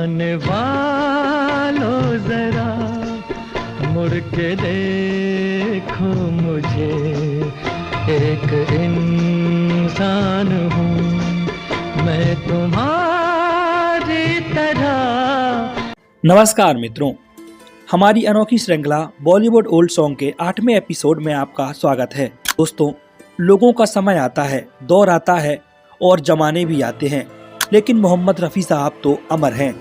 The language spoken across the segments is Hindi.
आने वालों जरा मुड़ के देखो मुझे, एक इंसान हूँ मैं तुम्हारी तरह। नमस्कार मित्रों, हमारी अनोखी श्रृंखला बॉलीवुड ओल्ड सॉन्ग के 8वें एपिसोड में आपका स्वागत है। दोस्तों, लोगों का समय आता है, दौर आता है और जमाने भी आते हैं, लेकिन मोहम्मद रफ़ी साहब तो अमर हैं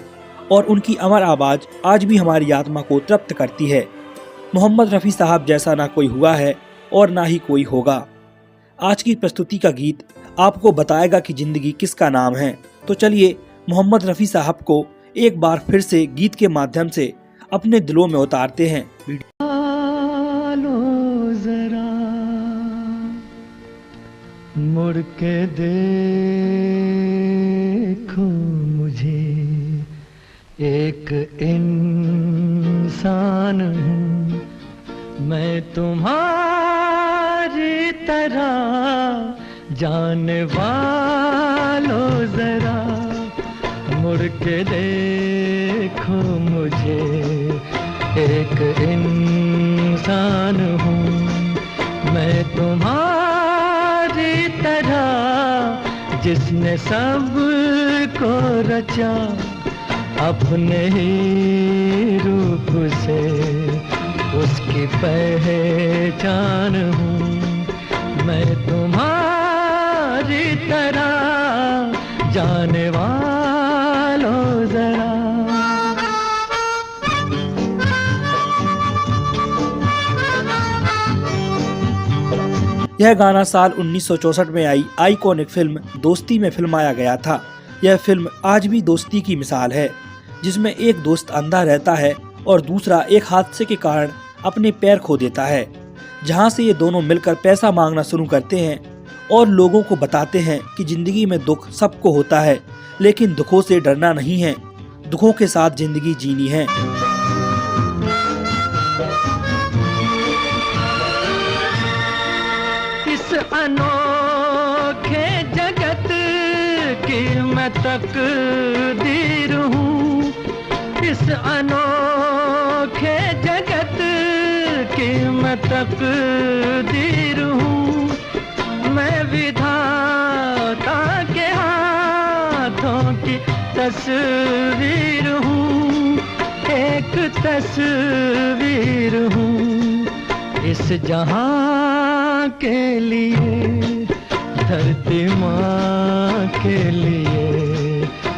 और उनकी अमर आवाज़ आज भी हमारी आत्मा को तृप्त करती है। मोहम्मद रफ़ी साहब जैसा ना कोई हुआ है और ना ही कोई होगा। आज की प्रस्तुति का गीत आपको बताएगा कि ज़िंदगी किसका नाम है। तो चलिए मोहम्मद रफ़ी साहब को एक बार फिर से गीत के माध्यम से अपने दिलों में उतारते हैं। जरा मुड़ के देखो मुझे, एक इंसान हूँ मैं तुम्हारी तरह। जाने वालों जरा मुड़ के देखो मुझे, एक इंसान हूँ मैं तुम्हारी तरह। जिसने सब को रचा अपने ही रूप से, उसकी पहचान हूँ मैं तुम्हारी तरह। जाने वालों जरा। यह गाना साल 1964 में आई आइकॉनिक फिल्म दोस्ती में फिल्माया गया था। यह फिल्म आज भी दोस्ती की मिसाल है, जिसमें एक दोस्त अंधा रहता है और दूसरा एक हादसे के कारण अपने पैर खो देता है, जहां से ये दोनों मिलकर पैसा मांगना शुरू करते हैं और लोगों को बताते हैं कि जिंदगी में दुख सबको होता है, लेकिन दुखों से डरना नहीं है, दुखों के साथ जिंदगी जीनी है। इस अनोखे जगत की मैं तकदीर हूँ, इस अनोखे जगत की मैं तकदीर हूँ। मैं विधाता के हाथों की तस्वीर हूँ, एक तस्वीर हूँ। इस जहां के लिए, धरती माँ के लिए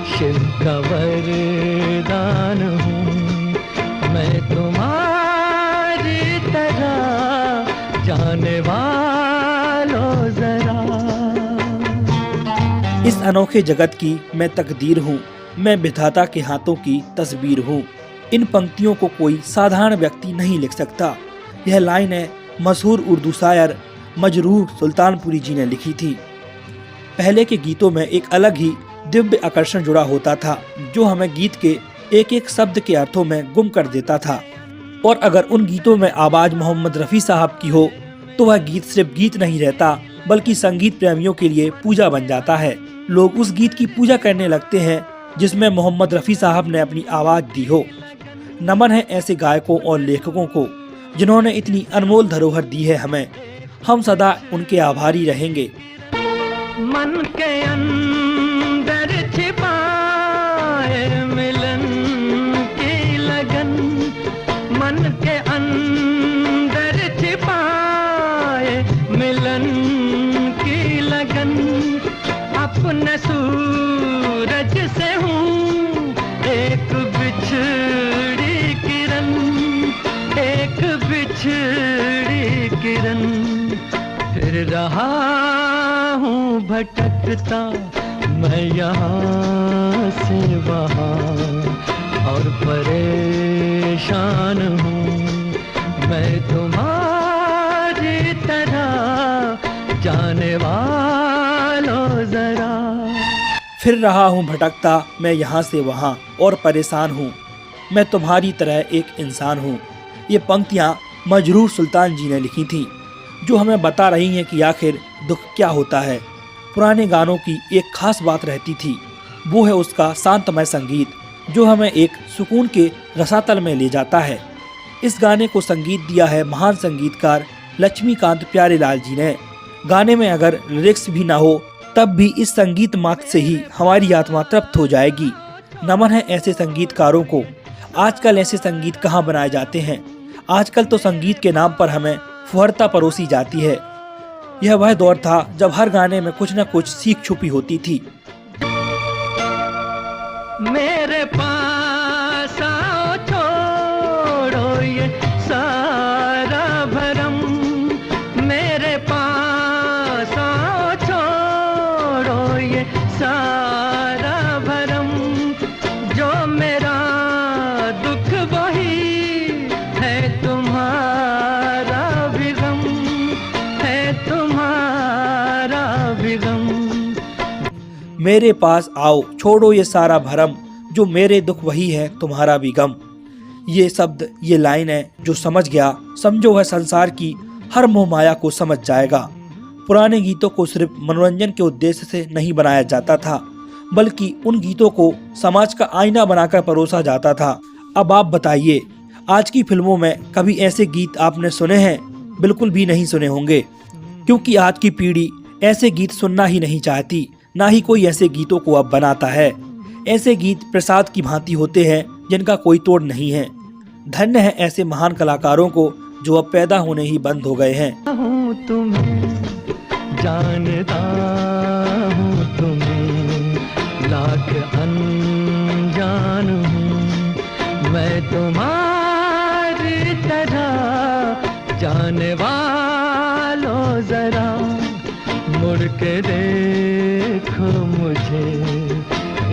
शिव का वरदान हूँ मैं तुम्हारी तरह। जाने वालों जरा। इस अनोखे जगत की मैं तकदीर हूँ, मैं विधाता के हाथों की तस्वीर हूँ। इन पंक्तियों को कोई साधारण व्यक्ति नहीं लिख सकता। यह लाइन है मशहूर उर्दू शायर मजरूह सुल्तानपुरी जी ने लिखी थी। पहले के गीतों में एक अलग ही दिव्य आकर्षण जुड़ा होता था, जो हमें गीत के एक एक शब्द के अर्थों में गुम कर देता था। और अगर उन गीतों में आवाज मोहम्मद रफ़ी साहब की हो तो वह गीत सिर्फ गीत नहीं रहता, बल्कि संगीत प्रेमियों के लिए पूजा बन जाता है। लोग उस गीत की पूजा करने लगते हैं जिसमें मोहम्मद रफ़ी साहब ने अपनी आवाज दी हो। नमन है ऐसे गायकों और लेखकों को जिन्होंने इतनी अनमोल धरोहर दी है हमें। हम सदा उनके आभारी रहेंगे। मन के अंदर छिपाए मिलन की लगन, मन के अंदर छिपाए मिलन की लगन। अपने सूरज से हूँ एक बिछड़ी किरण, एक बिछड़ी किरण। फिर रहा हूँ भटकता मैं यहाँ से वहाँ, और परेशान हूँ मैं तुम्हारी तरह। जाने वालों जरा। फिर रहा हूँ भटकता मैं यहाँ से वहाँ और परेशान हूँ, मैं तुम्हारी तरह एक इंसान हूँ। ये पंक्तियाँ मजरूह सुल्तान जी ने लिखी थीं, जो हमें बता रही हैं कि आखिर दुख क्या होता है। पुराने गानों की एक खास बात रहती थी, वो है उसका शांतमय संगीत। जो हमें एक सुकून के रसातल में ले जाता है। इस गाने को संगीत दिया है महान संगीतकार लक्ष्मीकांत प्यारेलाल जी ने। गाने में अगर लिरिक्स भी ना हो तब भी इस संगीत मात्र से ही हमारी आत्मा तृप्त हो जाएगी। नमन है ऐसे संगीतकारों को। आजकल ऐसे संगीत कहाँ बनाए जाते हैं। आजकल तो संगीत के नाम पर हमें फुहरता परोसी जाती है। यह वह दौर था जब हर गाने में कुछ न कुछ सीख छुपी होती थी। मेरे पास आओ, छोड़ो ये सारा भरम। मेरे पास आओ, छोड़ो ये सारा भरम। जो मेरा दुख वही है तुम्हारा भी गम, है तुम्हारा भी गम। मेरे पास आओ, छोड़ो ये सारा भरम, जो मेरे दुख वही है तुम्हारा भी गम। ये शब्द, ये लाइन है जो समझ गया समझो वह संसार की हर मोह माया को समझ जाएगा। पुराने गीतों को सिर्फ मनोरंजन के उद्देश्य से नहीं बनाया जाता था, बल्कि उन गीतों को समाज का आईना बनाकर परोसा जाता था। अब आप बताइए, आज की फिल्मों में कभी ऐसे गीत आपने सुने हैं? बिल्कुल भी नहीं सुने होंगे, क्योंकि आज की पीढ़ी ऐसे गीत सुनना ही नहीं चाहती। ना ही कोई ऐसे गीतों को अब बनाता है। ऐसे गीत प्रसाद की भांति होते हैं जिनका कोई तोड़ नहीं है। धन्य है ऐसे महान कलाकारों को जो अब पैदा होने ही बंद हो गए हैं। हूँ तुम्हें जानता हूँ, तुम्हें लाख अनजान हूँ। मैं तुम्हारी तरह जाने वालों जरा मुड़ के देखो मुझे,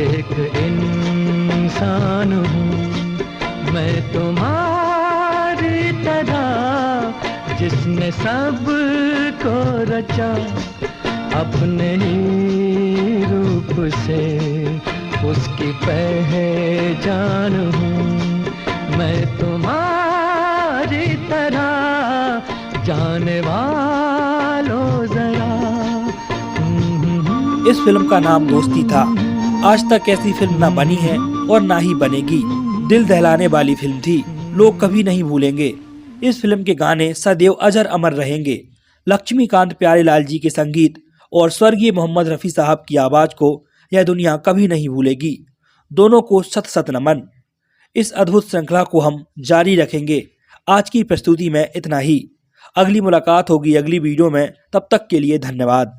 एक इंसान हूँ मैं तुम्हारी तरह, जिसने सब को रचा अपने ही रूप से, उसकी पहचान हूँ मैं तुम्हारी तरह, जाने वालों जरा। इस फिल्म का नाम दोस्ती था। आज तक ऐसी फिल्म ना बनी है और ना ही बनेगी। दिल दहलाने वाली फिल्म थी, लोग कभी नहीं भूलेंगे। इस फिल्म के गाने सदैव अजर अमर रहेंगे। लक्ष्मीकांत प्यारेलाल जी के संगीत और स्वर्गीय मोहम्मद रफ़ी साहब की आवाज़ को यह दुनिया कभी नहीं भूलेगी। दोनों को शत शत नमन। इस अद्भुत श्रृंखला को हम जारी रखेंगे। आज की प्रस्तुति में इतना ही। अगली मुलाकात होगी अगली वीडियो में। तब तक के लिए धन्यवाद।